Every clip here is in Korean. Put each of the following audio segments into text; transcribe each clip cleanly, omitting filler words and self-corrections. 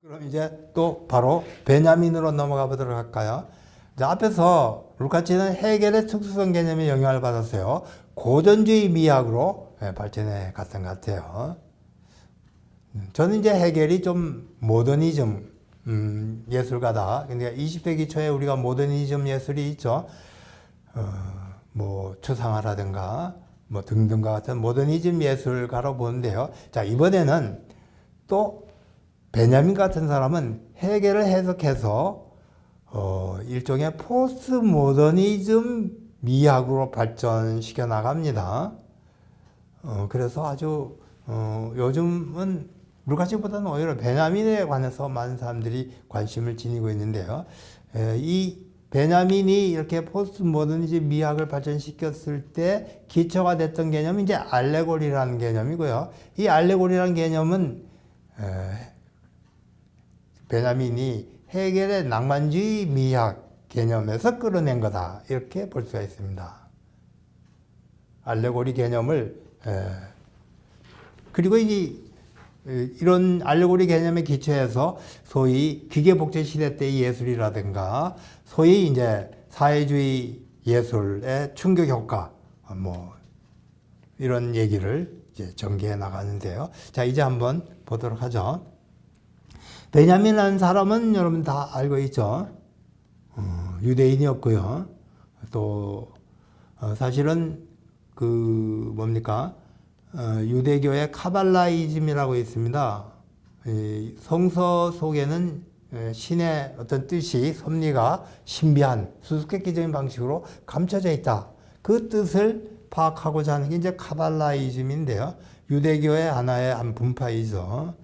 그럼 이제 또 바로 베냐민으로 넘어가 보도록 할까요? 자, 앞에서 루카치는 해겔의 특수성 개념에 영향을 받았어요. 고전주의 미학으로 발전해 갔던 것 같아요. 저는 이제 해겔이 좀 모더니즘 예술가다. 근데 20세기 초에 우리가 모더니즘 예술이 있죠. 뭐 추상화라든가 뭐 등등과 같은 모더니즘 예술가로 보는데요. 자, 이번에는 또 베냐민 같은 사람은 해겔을 해석해서 일종의 포스트 모더니즘 미학으로 발전시켜 나갑니다. 그래서 아주 요즘은 루카치보다는 오히려 베냐민에 관해서 많은 사람들이 관심을 지니고 있는데요. 이 베냐민이 이렇게 포스트 모더니즘 미학을 발전시켰을 때 기초가 됐던 개념이 이제 알레고리라는 개념이고요. 이 알레고리라는 개념은 베냐민이 해겔의 낭만주의 미학 개념에서 끌어낸 거다. 이렇게 볼 수가 있습니다. 알레고리 개념을 그리고 이런 알레고리 개념의 기초에서 소위 기계복제 시대 때의 예술이라든가 소위 이제 사회주의 예술의 충격 효과 뭐 이런 얘기를 이제 전개해 나가는데요. 자, 이제 한번 보도록 하죠. 베냐민이라는 사람은 여러분 다 알고 있죠. 유대인이었고요. 또 사실은 그 뭡니까? 유대교의 카발라이즘이라고 있습니다. 성서 속에는 신의 어떤 뜻이 섭리가 신비한 수수께끼적인 방식으로 감춰져 있다. 그 뜻을 파악하고자 하는 게 이제 카발라이즘인데요. 유대교의 하나의 한 분파이죠.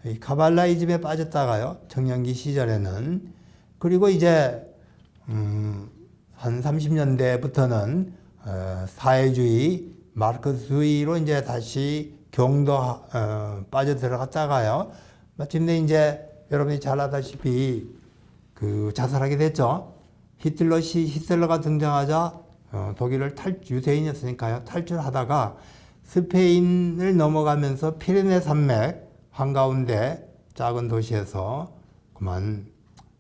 이 카발라이즘에 빠졌다가요. 청년기 시절에는. 그리고 이제 한 30년대부터는 사회주의, 마르크스주의로 이제 다시 빠져 들어갔다가요. 마침내 이제 여러분이 잘 아다시피 그 자살하게 됐죠. 히틀러가 등장하자 독일을 유대인이었으니까요. 탈출하다가 스페인을 넘어가면서 피레네 산맥 한가운데 작은 도시에서 그만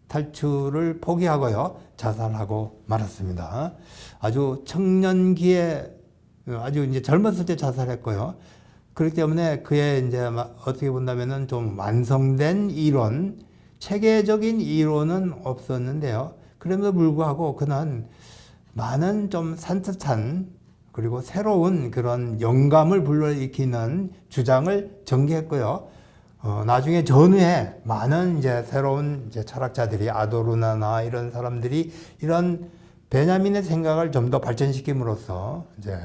탈출을 포기하고요. 자살하고 말았습니다. 아주 청년기에 아주 이제 젊었을 때 자살했고요. 그렇기 때문에 그의 이제 어떻게 본다면은 좀 완성된 이론, 체계적인 이론은 없었는데요. 그럼에도 불구하고 그는 많은 좀 산뜻한 그리고 새로운 그런 영감을 불러일으키는 주장을 전개했고요. 나중에 전후에 많은 이제 새로운 이제 철학자들이 아도르나나 이런 사람들이 이런 베냐민의 생각을 좀 더 발전시킴으로써 이제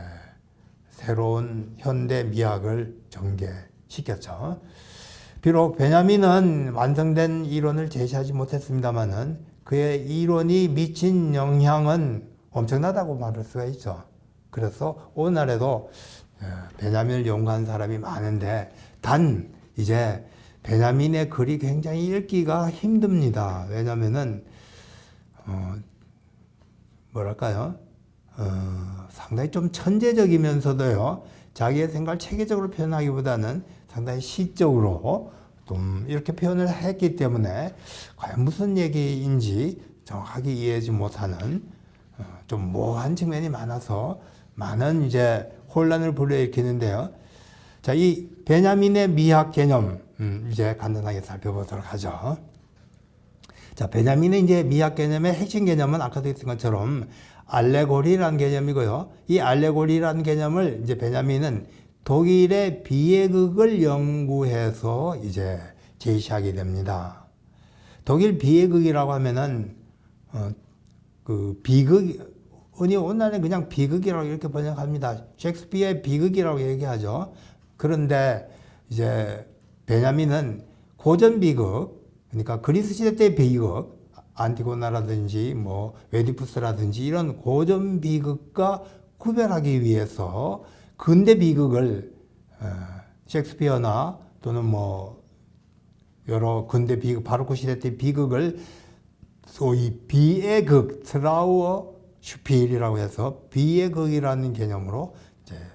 새로운 현대 미학을 전개시켰죠. 비록 베냐민은 완성된 이론을 제시하지 못했습니다만은 그의 이론이 미친 영향은 엄청나다고 말할 수가 있죠. 그래서 오늘날에도 베냐민을 연구한 사람이 많은데 단 이제 베냐민의 글이 굉장히 읽기가 힘듭니다. 왜냐면은 뭐랄까요? 상당히 좀 천재적이면서도요. 자기의 생각을 체계적으로 표현하기보다는 상당히 시적으로 좀 이렇게 표현을 했기 때문에 과연 무슨 얘기인지 정확하게 이해하지 못하는 좀 모호한 측면이 많아서 많은 이제 혼란을 불러일으키는데요. 자, 이 베냐민의 미학 개념 이제 간단하게 살펴보도록 하죠. 자, 베냐민의 이제 미학 개념의 핵심 개념은 아까도 했던 것처럼 알레고리라는 개념이고요. 이 알레고리라는 개념을 이제 베냐민은 독일의 비예극을 연구해서 이제 제시하게 됩니다. 독일 비예극이라고 하면은 그 흔히 오늘날에 그냥 비극이라고 이렇게 번역합니다. 셰익스피어의 비극이라고 얘기하죠. 그런데 이제 베냐민은 고전 비극, 그러니까 그리스 시대 때 비극, 안티고나라든지 뭐 웨디푸스라든지 이런 고전 비극과 구별하기 위해서 근대 비극을 셰익스피어나 또는 뭐 여러 근대 비극, 바로크 시대 때 비극을 소위 비의 극, 트라우어 슈필이라고 해서 비의 극이라는 개념으로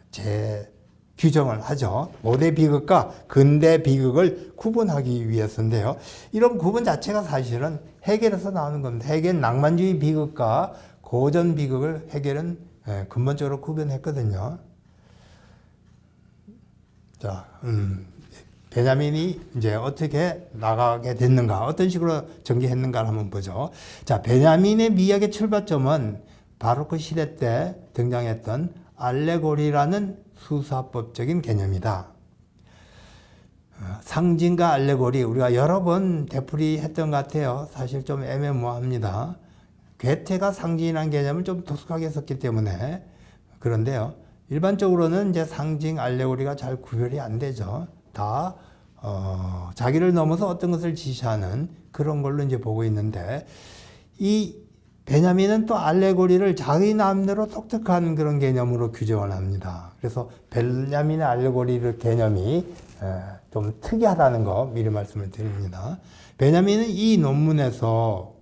이제 규정을 하죠. 고대 비극과 근대 비극을 구분하기 위해서인데요. 이런 구분 자체가 사실은 해겔에서 나오는 겁니다. 해겔 낭만주의 비극과 고전 비극을 해겔은 근본적으로 구분했거든요. 자, 베냐민이 이제 어떻게 나가게 됐는가, 어떤 식으로 전개했는가를 한번 보죠. 자, 베냐민의 미학의 출발점은 바로크 시대 때 등장했던 알레고리라는 수사법적인 개념이다. 상징과 알레고리 우리가 여러 번 되풀이했던 것 같아요. 사실 좀 애매모호합니다. 괴테가 상징이라는 개념을 좀 독특하게 했었기 때문에 그런데요. 일반적으로는 이제 상징, 알레고리가 잘 구별이 안 되죠. 다 자기를 넘어서 어떤 것을 지시하는 그런 걸로 이제 보고 있는데, 이 베냐민은 또 알레고리를 자기 나름대로 독특한 그런 개념으로 규정을 합니다. 그래서 베냐민의 알레고리 개념이 좀 특이하다는 거 미리 말씀을 드립니다. 베냐민은 이 논문에서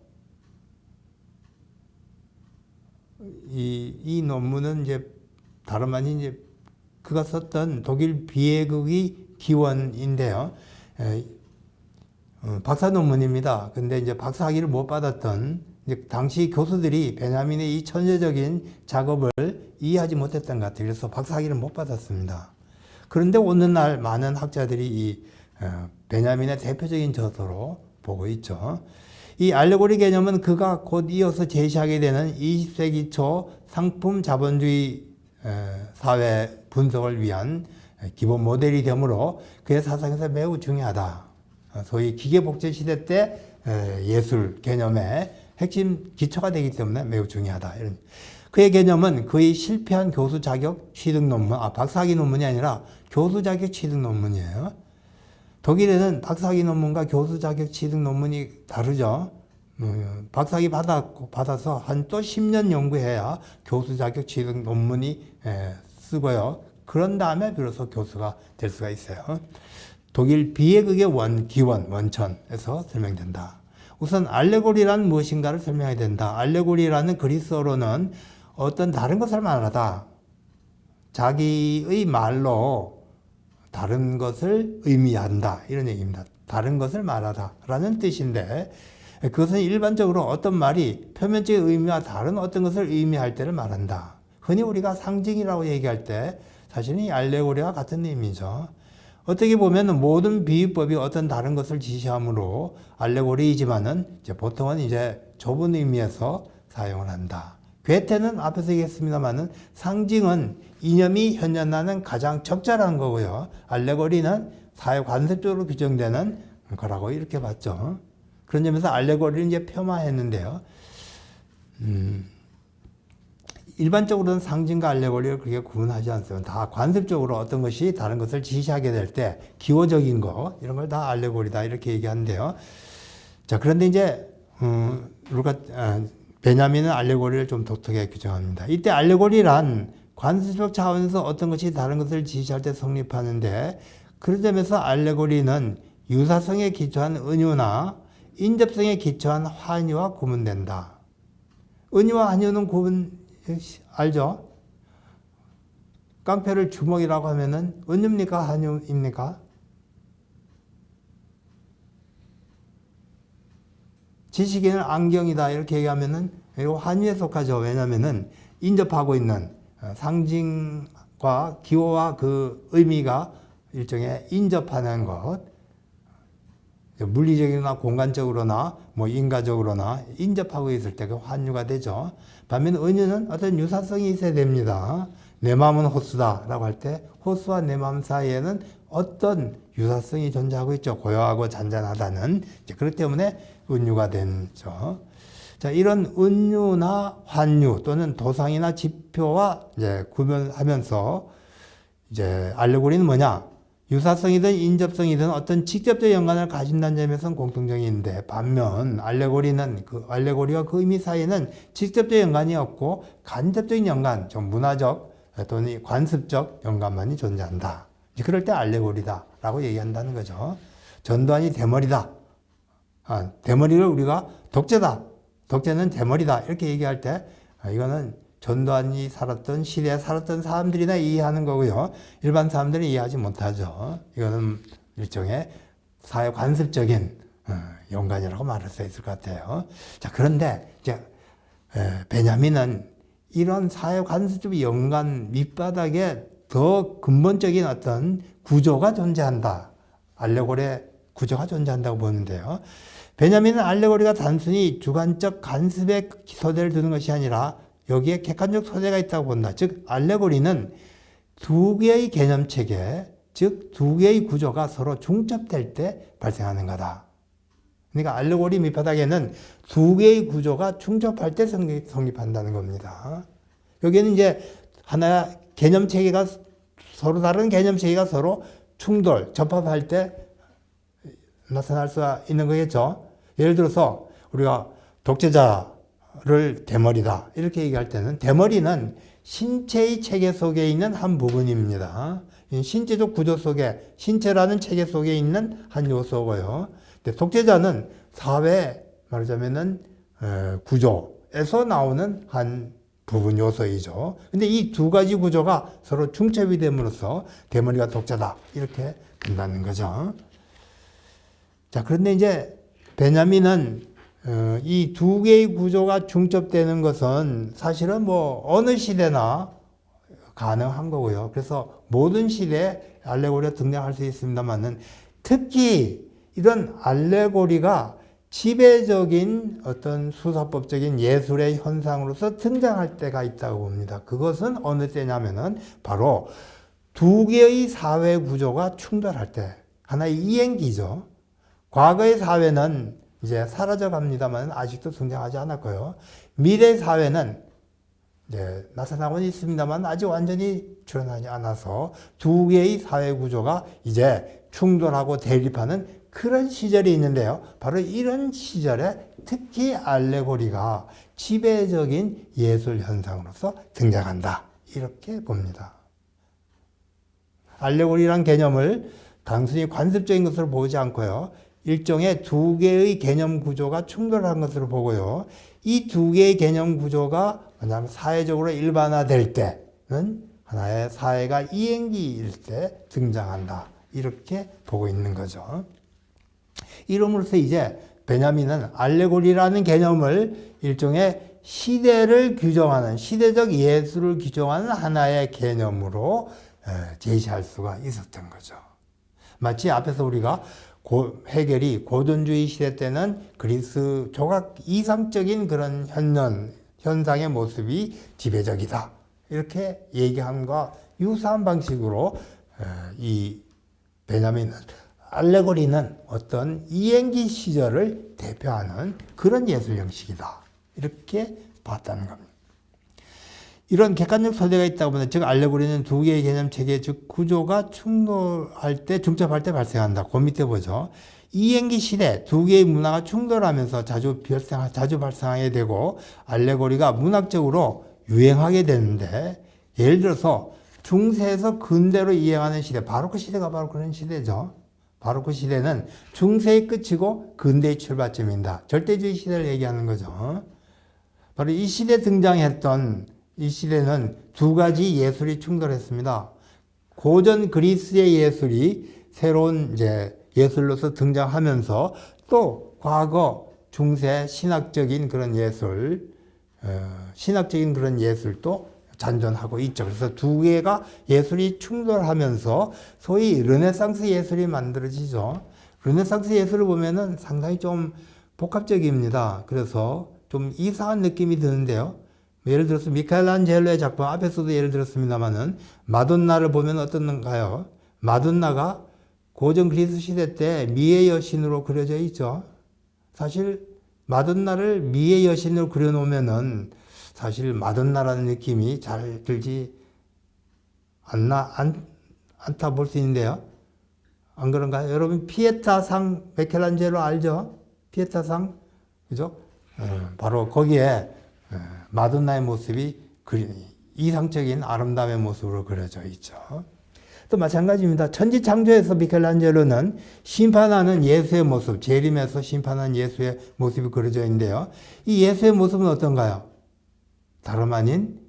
이 논문은 이제 다름 아닌 이제 그가 썼던 독일 비예극의 기원인데요. 박사 논문입니다. 근데 이제 박사학위를 못 받았던 당시 교수들이 베냐민의 이 천재적인 작업을 이해하지 못했던 것 같아요. 그래서 박사학위를 못 받았습니다. 그런데 오늘날 많은 학자들이 이 베냐민의 대표적인 저서로 보고 있죠. 이 알레고리 개념은 그가 곧 이어서 제시하게 되는 20세기 초 상품 자본주의 사회 분석을 위한 기본 모델이 되므로 그의 사상에서 매우 중요하다. 소위 기계복제 시대 때 예술 개념의 핵심 기초가 되기 때문에 매우 중요하다. 이런. 그의 개념은 거의 실패한 교수 자격 취득 논문, 박사학위 논문이 아니라 교수 자격 취득 논문이에요. 독일에는 박사학위 논문과 교수 자격 취득 논문이 다르죠. 박사학위 받아서 한 또 10년 연구해야 교수 자격 취득 논문이 쓰고요. 그런 다음에 비로소 교수가 될 수가 있어요. 독일 비예극의 기원, 원천에서 설명된다. 우선 알레고리란 무엇인가를 설명해야 된다. 알레고리라는 그리스어로는 어떤 다른 것을 말하다. 자기의 말로 다른 것을 의미한다. 이런 얘기입니다. 다른 것을 말하다 라는 뜻인데, 그것은 일반적으로 어떤 말이 표면적인 의미와 다른 어떤 것을 의미할 때를 말한다. 흔히 우리가 상징이라고 얘기할 때 사실은 이 알레고리와 같은 의미죠. 어떻게 보면 모든 비유법이 어떤 다른 것을 지시하므로 알레고리이지만은 보통은 이제 좁은 의미에서 사용을 한다. 괴테는 앞에서 얘기했습니다만은 상징은 이념이 현존하는 가장 적절한 거고요. 알레고리는 사회 관습적으로 규정되는 거라고 이렇게 봤죠. 그런 점에서 알레고리를 이제 폄하했는데요. 일반적으로는 상징과 알레고리를 그렇게 구분하지 않습니다. 다 관습적으로 어떤 것이 다른 것을 지시하게 될 때 기호적인 거 이런 걸 다 알레고리다 이렇게 얘기하는데요. 자, 그런데 이제 베냐민은 알레고리를 좀 독특하게 규정합니다. 이때 알레고리란 관습적 차원에서 어떤 것이 다른 것을 지시할 때 성립하는데, 그런 점에서 알레고리는 유사성에 기초한 은유나 인접성에 기초한 환유와 구분된다. 은유와 환유는 구분 알죠? 깡패를 주먹이라고 하면은 은유입니까? 환유입니까? 지식인은 안경이다 이렇게 얘기하면은 이거 환유에 속하죠. 왜냐면은 인접하고 있는 상징과 기호와 그 의미가 일종의 인접하는 것, 물리적이나 공간적으로나 뭐 인과적으로나 인접하고 있을 때 그 환유가 되죠. 반면 은유는 어떤 유사성이 있어야 됩니다. 내 마음은 호수다 라고 할 때 호수와 내 마음 사이에는 어떤 유사성이 존재하고 있죠. 고요하고 잔잔하다는. 그렇기 때문에 은유가 된죠. 자, 이런 은유나 환유 또는 도상이나 지표와 이제 구별하면서 이제 알레고리는 뭐냐? 유사성이든 인접성이든 어떤 직접적 연관을 가진다는 점에서는 공통점이 있는데, 반면 알레고리와 그 의미 사이에는 직접적 연관이 없고 간접적인 연관, 좀 문화적 또는 관습적 연관만이 존재한다. 그럴 때 알레고리다 라고 얘기한다는 거죠. 전두환이 대머리다. 대머리를 우리가 독재다. 독재는 대머리다. 이렇게 얘기할 때 이거는 전두환이 살았던 시대에 살았던 사람들이나 이해하는 거고요. 일반 사람들은 이해하지 못하죠. 이거는 일종의 사회 관습적인 연관이라고 말할 수 있을 것 같아요. 자, 그런데 이제 베냐민은 이런 사회 관습적 연관 밑바닥에 더 근본적인 어떤 구조가 존재한다. 알레고리의 구조가 존재한다고 보는데요. 베냐민은 알레고리가 단순히 주관적 관습의 소재를 두는 것이 아니라 여기에 객관적 소재가 있다고 본다. 즉 알레고리는 두 개의 개념체계, 즉 두 개의 구조가 서로 중첩될 때 발생하는 거다. 그러니까 알레고리 밑바닥에는 두 개의 구조가 중첩할 때 성립한다는 겁니다. 여기는 이제 하나의 개념체계가 서로 다른 개념체계가 서로 충돌, 접합할 때 나타날 수가 있는 거겠죠. 예를 들어서 우리가 독재자를 대머리다 이렇게 얘기할 때는 대머리는 신체의 체계 속에 있는 한 부분입니다. 신체적 구조 속에 신체라는 체계 속에 있는 한 요소고요. 근데 독재자는 사회 말하자면은 구조에서 나오는 한 부분 요소이죠. 근데 이 두 가지 구조가 서로 중첩이 됨으로써 대머리가 독자다 이렇게 된다는 거죠. 자, 그런데 이제 베냐민은 이 두 개의 구조가 중첩되는 것은 사실은 뭐 어느 시대나 가능한 거고요. 그래서 모든 시대에 알레고리가 등장할 수 있습니다만은 특히 이런 알레고리가 지배적인 어떤 수사법적인 예술의 현상으로서 등장할 때가 있다고 봅니다. 그것은 어느 때냐면은 바로 두 개의 사회 구조가 충돌할 때, 하나의 이행기죠. 과거의 사회는 이제 사라져 갑니다만 아직도 등장하지 않았고요. 미래 사회는 이제 나타나고는 있습니다만 아직 완전히 출현하지 않아서 두 개의 사회 구조가 이제 충돌하고 대립하는 그런 시절이 있는데요. 바로 이런 시절에 특히 알레고리가 지배적인 예술 현상으로서 등장한다. 이렇게 봅니다. 알레고리란 개념을 단순히 관습적인 것으로 보지 않고요. 일종의 두 개의 개념 구조가 충돌한 것으로 보고요. 이 두 개의 개념 구조가 만약 사회적으로 일반화될 때는 하나의 사회가 이행기일 때 등장한다. 이렇게 보고 있는 거죠. 이름으로써 이제 베냐민은 알레고리라는 개념을 일종의 시대를 규정하는, 시대적 예술을 규정하는 하나의 개념으로 제시할 수가 있었던 거죠. 마치 앞에서 우리가 헤겔이 고전주의 시대 때는 그리스 조각 이상적인 그런 현상의 모습이 지배적이다. 이렇게 얘기함과 유사한 방식으로 이 베냐민은 알레고리는 어떤 이행기 시절을 대표하는 그런 예술 형식이다. 이렇게 봤다는 겁니다. 이런 객관적 소재가 있다고 보면 즉 알레고리는 두 개의 개념 체계 즉 구조가 충돌할 때 중첩할 때 발생한다. 그 밑에 보죠. 이행기 시대 두 개의 문화가 충돌하면서 자주 발생하게 되고 알레고리가 문학적으로 유행하게 되는데 예를 들어서 중세에서 근대로 이행하는 시대 바로크 시대가 바로 그런 시대죠. 바로크 시대는 중세의 끝이고 근대의 출발점입니다. 절대주의 시대를 얘기하는 거죠. 바로 이 시대에 등장했던 이 시대는 두 가지 예술이 충돌했습니다. 고전 그리스의 예술이 새로운 이제 예술로서 등장하면서 또 과거 중세 신학적인 그런 예술도 잔존하고 있죠. 그래서 두 개가 예술이 충돌하면서 소위 르네상스 예술이 만들어지죠. 르네상스 예술을 보면은 상당히 좀 복합적입니다. 그래서 좀 이상한 느낌이 드는데요. 예를 들어서 미켈란젤로의 작품 앞에서도 예를 들었습니다만은 마돈나를 보면 어떻는가요? 마돈나가 고전 그리스 시대 때 미의 여신으로 그려져 있죠. 사실 마돈나를 미의 여신으로 그려놓으면은 사실 마돈나라는 느낌이 잘 들지 않다 볼 수 있는데요. 안 그런가요? 여러분 피에타상 미켈란젤로 알죠? 피에타상 그죠? 바로 거기에 마돈나의 모습이 이상적인 아름다움의 모습으로 그려져 있죠. 또 마찬가지입니다. 천지창조에서 미켈란젤로는 심판하는 예수의 모습, 재림에서 심판하는 예수의 모습이 그려져 있는데요. 이 예수의 모습은 어떤가요? 다름 아닌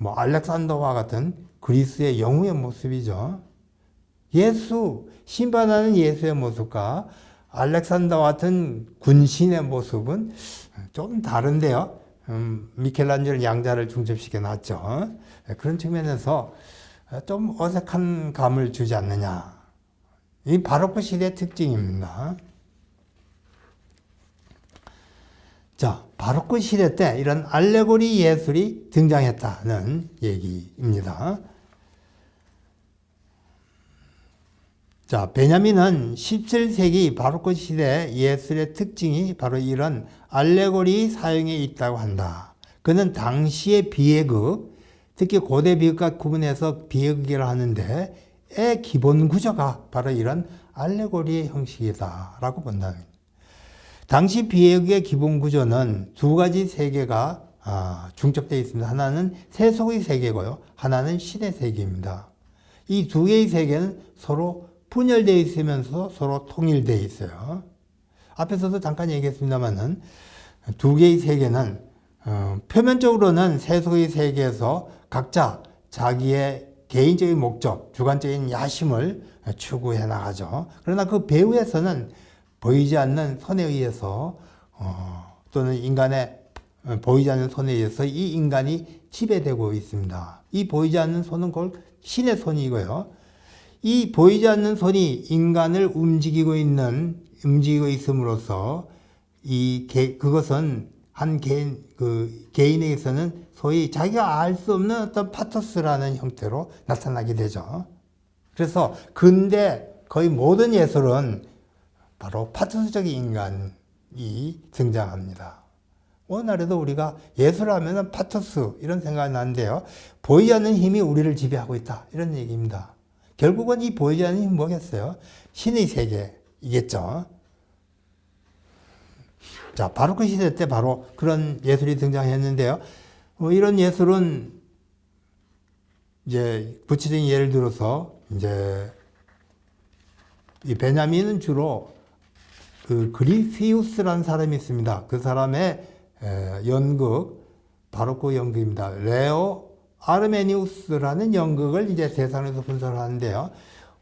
뭐 알렉산더와 같은 그리스의 영웅의 모습이죠. 예수, 심판하는 예수의 모습과 알렉산더와 같은 군신의 모습은 좀 다른데요. 미켈란젤로 양자를 중첩시켜 놨죠. 그런 측면에서 좀 어색한 감을 주지 않느냐. 이 바로크 시대의 특징입니다. 자, 바로크 시대 때 이런 알레고리 예술이 등장했다는 얘기입니다. 자, 베냐민은 17세기 바로크 시대 예술의 특징이 바로 이런 알레고리 사용에 있다고 한다. 그는 당시의 비예극, 특히 고대 비극과 구분해서 비예극이라 하는데 의 기본 구조가 바로 이런 알레고리의 형식이다라고 본다는 거예요. 당시 비예극의 기본 구조는 두 가지 세계가 중첩되어 있습니다. 하나는 세속의 세계고요. 하나는 신의 세계입니다. 이 두 개의 세계는 서로 분열되어 있으면서 서로 통일되어 있어요. 앞에서도 잠깐 얘기했습니다만은 두 개의 세계는 표면적으로는 세속의 세계에서 각자 자기의 개인적인 목적, 주관적인 야심을 추구해 나가죠. 그러나 그 배후에서는 보이지 않는 손에 의해서 또는 인간의 보이지 않는 손에 의해서 이 인간이 지배되고 있습니다. 이 보이지 않는 손은 곧 신의 손이고요. 이 보이지 않는 손이 인간을 움직이고 있음으로써 그것은 한 개인에게서는 소위 자기가 알 수 없는 어떤 파토스라는 형태로 나타나게 되죠. 그래서 근대 거의 모든 예술은 바로 파토스적인 인간이 등장합니다. 오늘날에도 우리가 예술하면 파토스 이런 생각이 나는데요. 보이지 않는 힘이 우리를 지배하고 있다 이런 얘기입니다. 결국은 이 보이지 않는 힘이 뭐겠어요? 신의 세계이겠죠. 자, 바로크 시대 때 바로 그런 예술이 등장했는데요. 이런 예술은 이제 구체적인 예를 들어서 이제 이 베냐민은 주로 그 그리피우스라는 사람이 있습니다. 그 사람의 연극 바로크 연극입니다. 레오 아르메니우스라는 연극을 이제 대상에서 분석을 하는데요.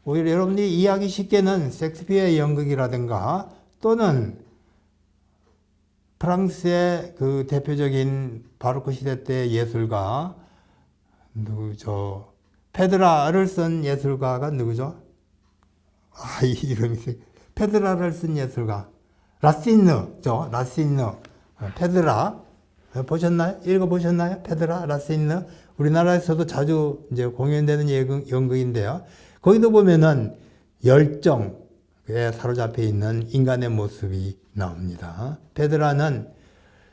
오히려 여러분들이 이해하기 쉽게는 셰익스피어의 연극이라든가 또는 프랑스의 그 대표적인 바로크 시대 때 예술가 누구죠? 페드라를 쓴 예술가가 누구죠? 이 이름이 페드라를 쓴 예술가 라시느죠. 라시느 페드라 보셨나요? 읽어보셨나요? 페드라 라시느 우리나라에서도 자주 이제 공연되는 연극인데요. 거기도 보면은 열정에 사로잡혀 있는 인간의 모습이 나옵니다. 페드라는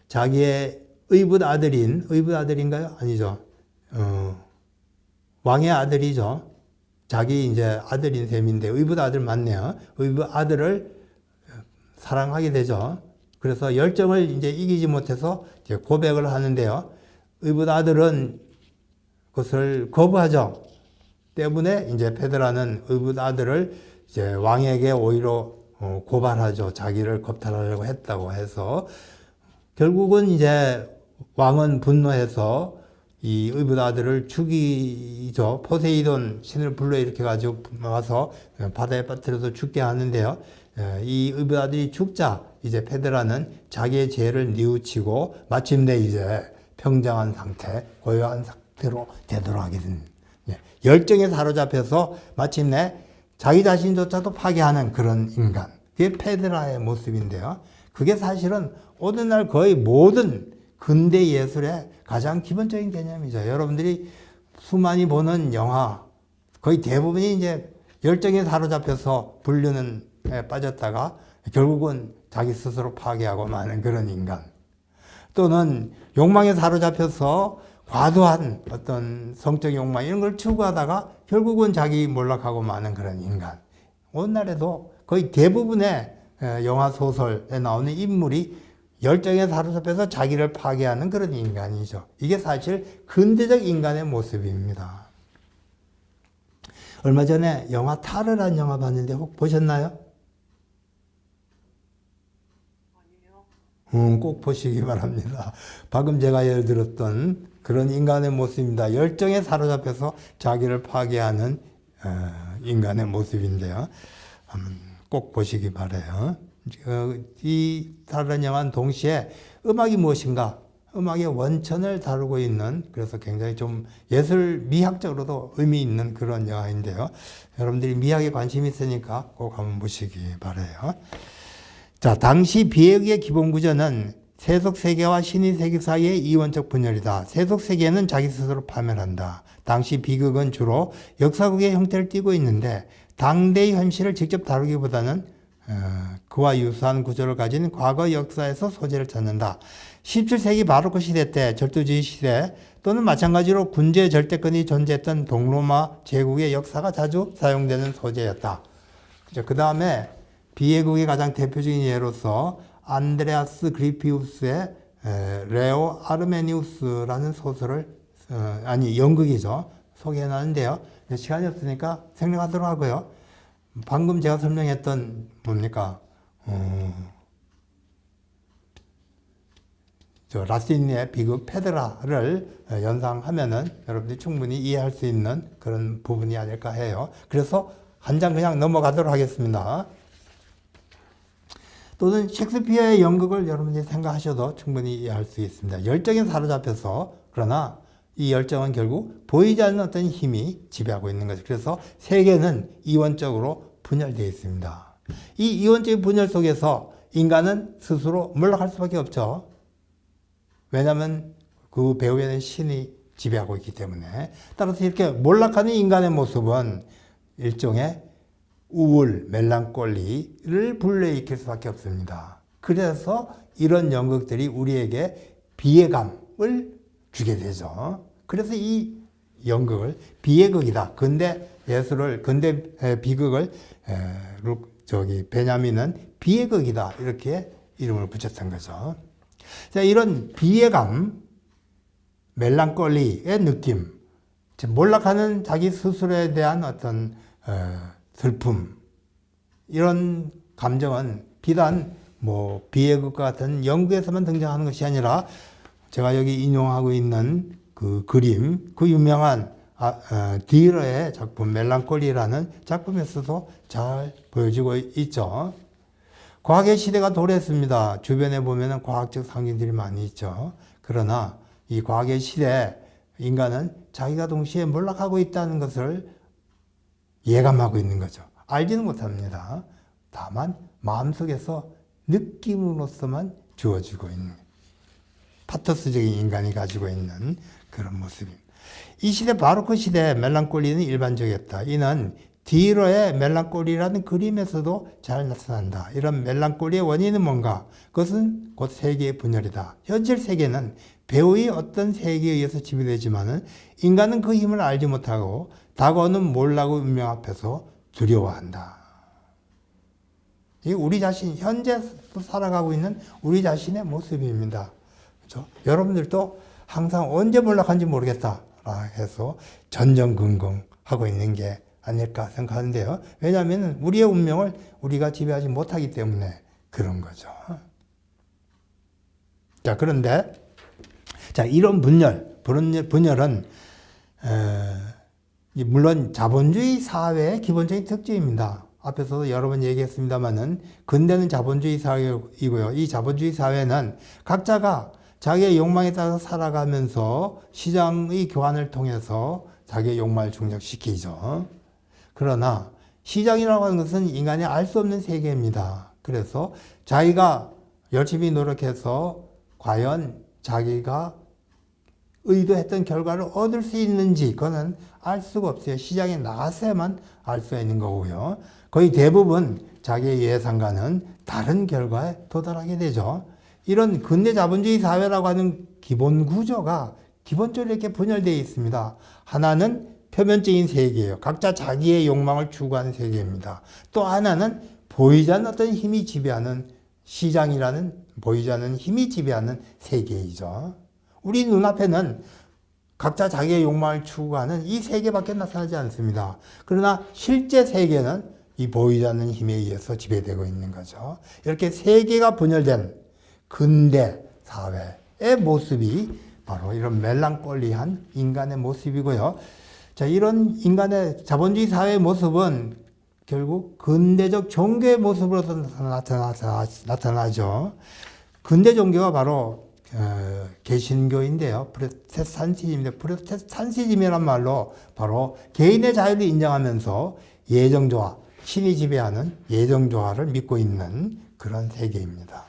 자기의 의붓 아들인가요? 아니죠. 왕의 아들이죠. 자기 이제 아들인 셈인데 의붓 아들 맞네요. 의붓 아들을 사랑하게 되죠. 그래서 열정을 이제 이기지 못해서 이제 고백을 하는데요. 의붓 아들은 그것을 거부하죠. 때문에 이제 페드라는 의붓 아들을 이제 왕에게 오히려 고발하죠. 자기를 겁탈하려고 했다고 해서 결국은 이제 왕은 분노해서 이 의붓 아들을 죽이죠. 포세이돈 신을 불러 일으켜 가지고 와서 바다에 빠뜨려서 죽게 하는데요. 이 의붓 아들이 죽자 이제 페드라는 자기의 죄를 뉘우치고 마침내 이제 평정한 상태, 고요한 상태로 되도록 하게 된 열정에 사로잡혀서 마침내 자기 자신조차도 파괴하는 그런 인간. 그게 페드라의 모습인데요. 그게 사실은 오늘날 거의 모든 근대 예술의 가장 기본적인 개념이죠. 여러분들이 수많이 보는 영화, 거의 대부분이 이제 열정에 사로잡혀서 불륜에 빠졌다가 결국은 자기 스스로 파괴하고 마는 그런 인간. 또는 욕망에 사로잡혀서 과도한 어떤 성적 욕망 이런 걸 추구하다가 결국은 자기 몰락하고 마는 그런 인간. 오늘날에도 거의 대부분의 영화 소설에 나오는 인물이 열정에 사로잡혀서 자기를 파괴하는 그런 인간이죠. 이게 사실 근대적 인간의 모습입니다. 얼마 전에 영화 타르라는 영화 봤는데 혹 보셨나요? 꼭 보시기 바랍니다. 방금 제가 예를 들었던 그런 인간의 모습입니다. 열정에 사로잡혀서 자기를 파괴하는 인간의 모습인데요. 꼭 보시기 바라요. 이 다른 영화는 동시에 음악이 무엇인가, 음악의 원천을 다루고 있는, 그래서 굉장히 좀 예술 미학적으로도 의미 있는 그런 영화인데요. 여러분들이 미학에 관심이 있으니까 꼭 한번 보시기 바라요. 자, 당시 비극의 기본 구조는 세속 세계와 신의 세계 사이의 이원적 분열이다. 세속 세계는 자기 스스로 파멸한다. 당시 비극은 주로 역사극의 형태를 띠고 있는데 당대의 현실을 직접 다루기보다는 그와 유사한 구조를 가진 과거 역사에서 소재를 찾는다. 17세기 바로크 시대 때 절도주의 시대 또는 마찬가지로 군주의 절대권이 존재했던 동로마 제국의 역사가 자주 사용되는 소재였다. 그 다음에 비애국의 가장 대표적인 예로서 안드레아스 그리피우스의 레오 아르메니우스라는 소설을 연극이죠. 소개해놨는데요. 시간이 없으니까 생략하도록 하고요. 방금 제가 설명했던 뭡니까? 라틴의 비극 페드라를 연상하면은 여러분들이 충분히 이해할 수 있는 그런 부분이 아닐까 해요. 그래서 한 장 그냥 넘어가도록 하겠습니다. 또는 셰익스피어의 연극을 여러분들이 생각하셔도 충분히 이해할 수 있습니다. 열정에 사로잡혀서, 그러나 이 열정은 결국 보이지 않는 어떤 힘이 지배하고 있는 거죠. 그래서 세계는 이원적으로 분열되어 있습니다. 이 이원적인 분열 속에서 인간은 스스로 몰락할 수밖에 없죠. 왜냐하면 그 배후에는 신이 지배하고 있기 때문에. 따라서 이렇게 몰락하는 인간의 모습은 일종의 우울, 멜랑콜리를 불러일으킬 수밖에 없습니다. 그래서 이런 연극들이 우리에게 비애감을 주게 되죠. 그래서 이 연극을 비애극이다. 근대 예술을, 근대 비극을 베냐민은 비애극이다. 이렇게 이름을 붙였던 거죠. 자, 이런 비애감, 멜랑콜리의 느낌, 몰락하는 자기 스스로에 대한 어떤 슬픔, 이런 감정은 비단 비애극과 같은 연극에서만 등장하는 것이 아니라 제가 여기 인용하고 있는 그 그림, 그 유명한 디러의 작품 멜랑콜리라는 작품에서도 잘 보여지고 있죠. 과학의 시대가 도래했습니다. 주변에 보면은 과학적 상징들이 많이 있죠. 그러나 이 과학의 시대에 인간은 자기가 동시에 몰락하고 있다는 것을 예감하고 있는 거죠. 알지는 못합니다. 다만 마음속에서 느낌으로서만 주어지고 있는 파토스적인 인간이 가지고 있는 그런 모습입니다. 이 시대 바로크 시대의 멜랑콜리는 일반적이었다. 이는 디러의 멜랑콜리라는 그림에서도 잘 나타난다. 이런 멜랑콜리의 원인은 뭔가? 그것은 곧 세계의 분열이다. 현실 세계는 배우의 어떤 세계에 의해서 지배되지만은 인간은 그 힘을 알지 못하고 다가오는 몰락의 운명 앞에서 두려워한다. 이게 우리 자신, 현재 살아가고 있는 우리 자신의 모습입니다. 그렇죠? 여러분들도 항상 언제 몰락한지 모르겠다 해서 전전긍긍하고 있는 게 아닐까 생각하는데요. 왜냐하면 우리의 운명을 우리가 지배하지 못하기 때문에 그런 거죠. 자, 그런데 이런 분열은 물론 자본주의 사회의 기본적인 특징입니다. 앞에서도 여러 번 얘기했습니다만은 근대는 자본주의 사회이고요. 이 자본주의 사회는 각자가 자기의 욕망에 따라서 살아가면서 시장의 교환을 통해서 자기의 욕망을 충족시키죠. 그러나 시장이라고 하는 것은 인간이 알 수 없는 세계입니다. 그래서 자기가 열심히 노력해서 과연 자기가 의도했던 결과를 얻을 수 있는지 그거는 알 수가 없어요. 시장에 나가서야만 알 수 있는 거고요. 거의 대부분 자기의 예상과는 다른 결과에 도달하게 되죠. 이런 근대 자본주의 사회라고 하는 기본 구조가 기본적으로 이렇게 분열되어 있습니다. 하나는 표면적인 세계예요. 각자 자기의 욕망을 추구하는 세계입니다. 또 하나는 보이지 않는 어떤 힘이 지배하는 시장이라는 보이지 않는 힘이 지배하는 세계이죠. 우리 눈앞에는 각자 자기의 욕망을 추구하는 이 세계밖에 나타나지 않습니다. 그러나 실제 세계는 이 보이지 않는 힘에 의해서 지배되고 있는 거죠. 이렇게 세계가 분열된 근대 사회의 모습이 바로 이런 멜랑콜리한 인간의 모습이고요. 자, 이런 인간의 자본주의 사회의 모습은 결국 근대적 종교의 모습으로서 나타나죠. 근대 종교가 바로 개신교인데요. 프로테스탄티즘인데, 프로테스탄티즘이란 말로 바로 개인의 자유를 인정하면서 예정조화, 신이 지배하는 예정조화를 믿고 있는 그런 세계입니다.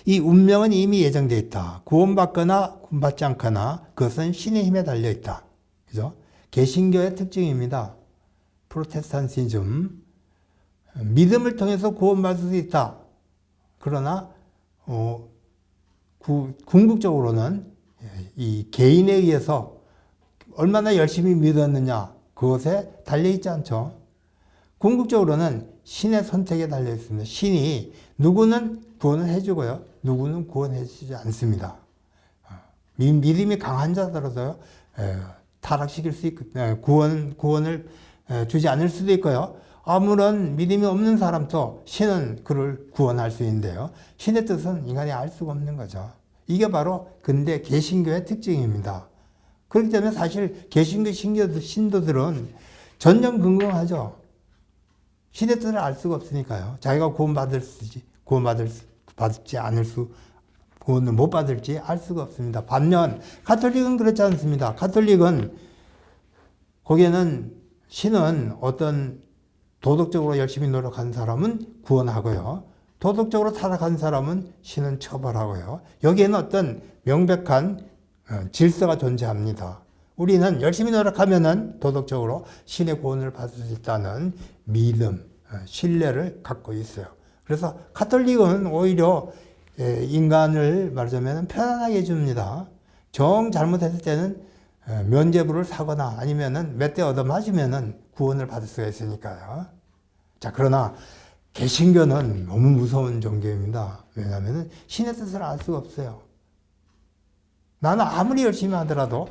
이 운명은 이미 예정되어 있다. 구원받거나 구원받지 않거나 그것은 신의 힘에 달려 있다. 그죠? 개신교의 특징입니다. 프로테스탄티즘. 믿음을 통해서 구원받을 수 있다. 그러나 궁극적으로는 이 개인에 의해서 얼마나 열심히 믿었느냐 그것에 달려있지 않죠. 궁극적으로는 신의 선택에 달려 있습니다. 신이 누구는 구원을 해주고요, 누구는 구원해주지 않습니다. 믿음이 강한 자들어도요 타락시킬 수 있고 구원을 주지 않을 수도 있고요. 아무런 믿음이 없는 사람도 신은 그를 구원할 수 있는데요. 신의 뜻은 인간이 알 수가 없는 거죠. 이게 바로 근대 개신교의 특징입니다. 그렇기 때문에 사실 개신교 신도들은 전전긍긍하죠. 신의 뜻을 알 수가 없으니까요. 자기가 구원받지 않을 수, 구원을 못 받을지 알 수가 없습니다. 반면 가톨릭은 그렇지 않습니다. 가톨릭은 거기에는 신은 어떤 도덕적으로 열심히 노력한 사람은 구원하고요, 도덕적으로 타락한 사람은 신은 처벌하고요. 여기에는 어떤 명백한 질서가 존재합니다. 우리는 열심히 노력하면은 도덕적으로 신의 구원을 받을 수 있다는 믿음, 신뢰를 갖고 있어요. 그래서 가톨릭은 오히려 인간을 말하자면 편안하게 해줍니다. 정 잘못했을 때는 면죄부를 사거나 아니면은 몇 대 얻어맞으면은 구원을 받을 수가 있으니까요. 자, 그러나 개신교는 너무 무서운 종교입니다. 왜냐하면 신의 뜻을 알 수가 없어요. 나는 아무리 열심히 하더라도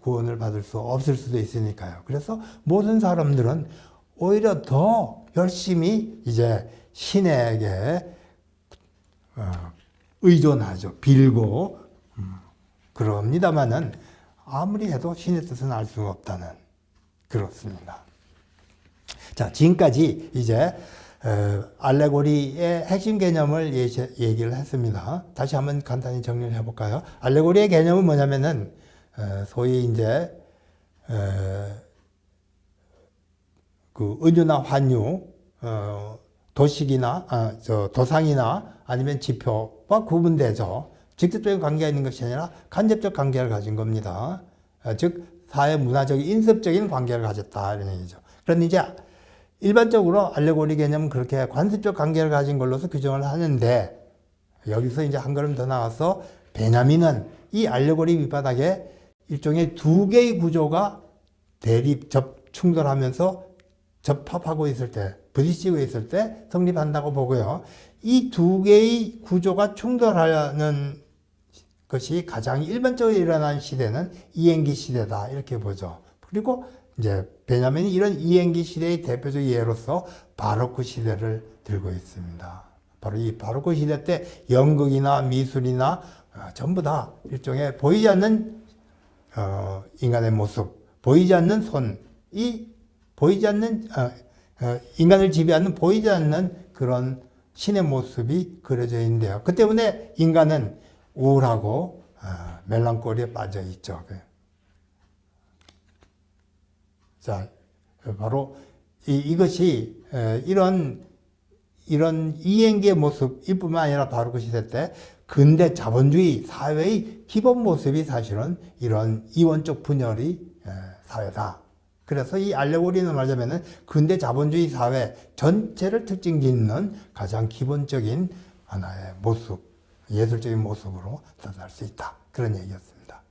구원을 받을 수 없을 수도 있으니까요. 그래서 모든 사람들은 오히려 더 열심히 이제 신에게 의존하죠. 빌고 그럽니다만은 아무리 해도 신의 뜻은 알 수가 없다는, 그렇습니다. 자, 지금까지 이제 알레고리의 핵심 개념을 얘기를 했습니다. 다시 한번 간단히 정리를 해볼까요? 알레고리의 개념은 뭐냐면은 소위 이제 그 은유나 환유, 도식이나 도상이나 아니면 지표와 구분되죠. 직접적인 관계가 있는 것이 아니라 간접적 관계를 가진 겁니다. 즉 사회 문화적인 인습적인 관계를 가졌다 이런 얘기죠. 그런데 이제 일반적으로 알레고리 개념은 그렇게 관습적 관계를 가진 걸로서 규정을 하는데, 여기서 이제 한 걸음 더 나가서 베냐민은 이 알레고리 밑바닥에 일종의 두 개의 구조가 충돌하면서 접합하고 있을 때, 부딪히고 있을 때 성립한다고 보고요. 이 두 개의 구조가 충돌하는 것이 가장 일반적으로 일어나는 시대는 이행기 시대다 이렇게 보죠. 그리고 이제 베냐민이 이런 이행기 시대의 대표적 예로서 바로크 시대를 들고 있습니다. 바로 이 바로크 시대 때 연극이나 미술이나 전부 다 일종의 보이지 않는 인간의 모습, 보이지 않는 손, 보이지 않는 인간을 지배하는 보이지 않는 그런 신의 모습이 그려져 있는데요. 그 때문에 인간은 우울하고 멜랑콜리에 빠져 있죠. 자, 바로 이것이 이런 이행기의 모습일 뿐만 아니라 바로 그 시대 때 근대 자본주의 사회의 기본 모습이 사실은 이런 이원적 분열의 사회다. 그래서 이 알레고리는 말하자면 근대 자본주의 사회 전체를 특징 짓는 가장 기본적인 하나의 모습, 예술적인 모습으로 나타날 수 있다. 그런 얘기였습니다.